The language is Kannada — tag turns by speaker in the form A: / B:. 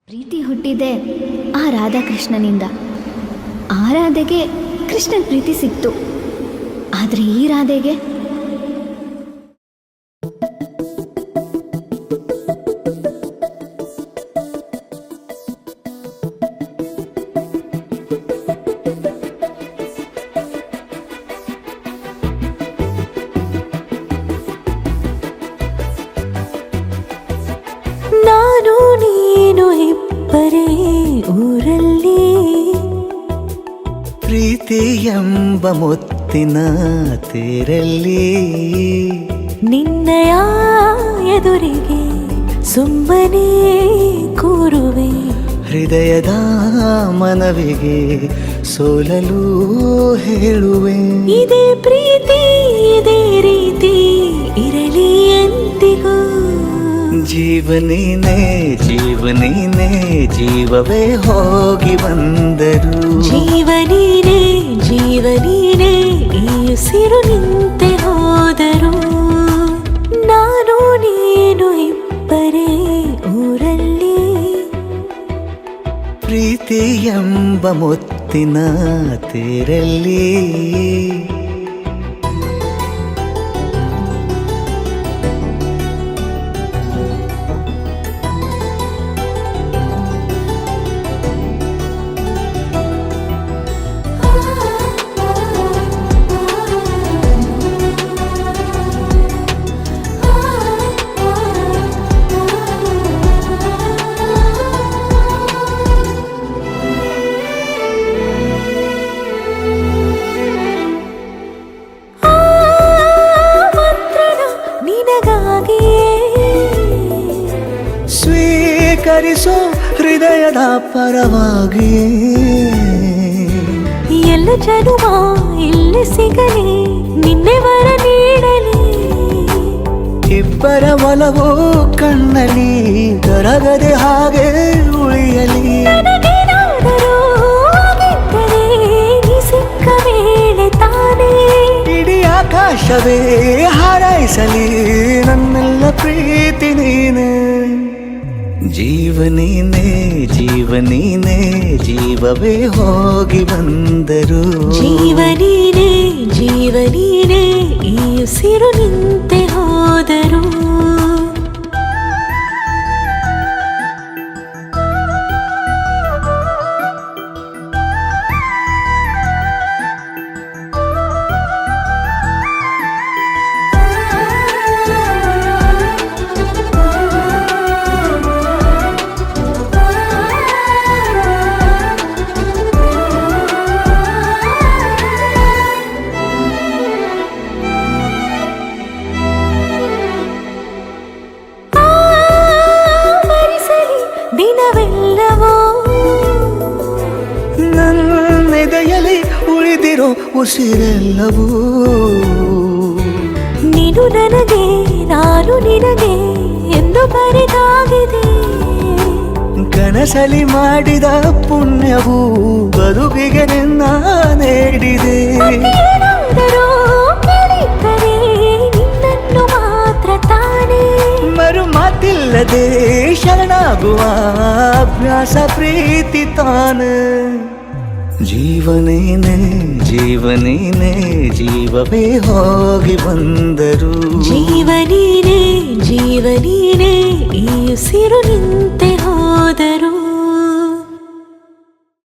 A: ಪ್ರೀತಿ ಹುಟ್ಟಿದೆ ಆ ರಾಧಾಕೃಷ್ಣನಿಂದ. ಆ ರಾಧೆಗೆ ಕೃಷ್ಣನ ಪ್ರೀತಿ ಸಿಕ್ತು, ಆದರೆ ಈ ರಾಧೆಗೆ
B: ನಾನು ನೀನು ಇಬ್ಬರೇ ಊರಲ್ಲಿ,
C: ಪ್ರೀತಿ ಎಂಬ ಮುತ್ತಿನ ತೇರಲ್ಲಿ,
B: ನಿನ್ನಯ ಎದುರಿಗೆ ಸುಮ್ಮನೆ ಕೂರುವೆ.
C: ಹೃದಯದ ಮನವಿಗೆ ಸೋಲಲು ಹೇಳುವೆ.
B: ಇದೇ ಪ್ರೀತಿ ಇದೇ ರೀತಿ ಇರಲಿ ಎಂದಿಗೂ.
C: ಜೀವನೇನೆ ಜೀವನೇನೆ ಜೀವವೇ ಹೋಗಿ ಬಂದರು.
B: ಜೀವನೀನೇ ಜೀವನೀನೇ ಈ ಉಸಿರು ನಿಂತೆ ಹೋದರು. ನಾನು ನೀನು ಇಬ್ಬರೇ ಊರಲ್ಲಿ,
C: ಪ್ರೀತಿ ಎಂಬ ಮುತ್ತಿನ ತೇರಲ್ಲಿ. ಸ್ವೀಕರಿಸೋ ಹೃದಯದ ಪರವಾಗಿ.
B: ಎಲ್ಲ ಜನುಮ ಇಲ್ಲಿ ಸಿಗಲಿ, ನಿನ್ನೆ ವರ ನೀಡಲಿ.
C: ಇಬ್ಬರ ಒಲವು ಕಣ್ಣಲ್ಲಿ ಕರಗದೆ ಹಾಗೆ ಉಳಿಯಲಿ.
B: ನನಗೇನಾದರೂ ಆಗಿದ್ದರೆ ನೀ ಸಿಕ್ಕ ವೇಳೆ ತಾನೇ
C: ಇಡೀ ಆಕಾಶವೇ ಹಾರೈಸಲಿ ನನ್ನೆಲ್ಲ ಪ್ರೀತಿ ನೀನೆ. ಜೀವನೇನೆ ಜೀವನೇನೆ ಜೀವವೇ ಹೋಗಿ ಬಂದರು.
B: ಜೀವನೀನೇ ಜೀವನೀನೇ ಈ ಉಸಿರು ನಿಂತೆ ಹೋದರು. ದಿನವೆಲ್ಲವೋ
C: ನನ್ನೆದೆಯಲ್ಲಿ ಉಳಿದಿರೋ ಉಸಿರೆಲ್ಲವೂ
B: ನೀನು ನನಗೆ ನಾನು ನಿನಗೆ ಎಂದು ಬರೆದಾಗಿದೆ.
C: ಕನಸಲಿ ಮಾಡಿದ ಪುಣ್ಯವು ಬದುಕಿಗೆ ನಿನ್ನ ನೀಡಿದೆ.
B: ಏನಾದರೂ ಕೇಳಿದ್ದರೆ ನಿನ್ನನ್ನು ಮಾತ್ರ ತಾನೇ.
C: ಮರು ಮಾತಿಲ್ಲದೆ ಶರಣಾಗುವ ಅಭ್ಯಾಸ ಪ್ರೀತಿ ತಾನೆ. ಜೀವನೇನೆ ಜೀವನೇನೆ ಜೀವವೇ ಹೋಗಿ ಬಂದರು.
B: ಜೀವನೀನೇ ಜೀವನೀನೇ ಈ ಉಸಿರು ನಿಂತೆ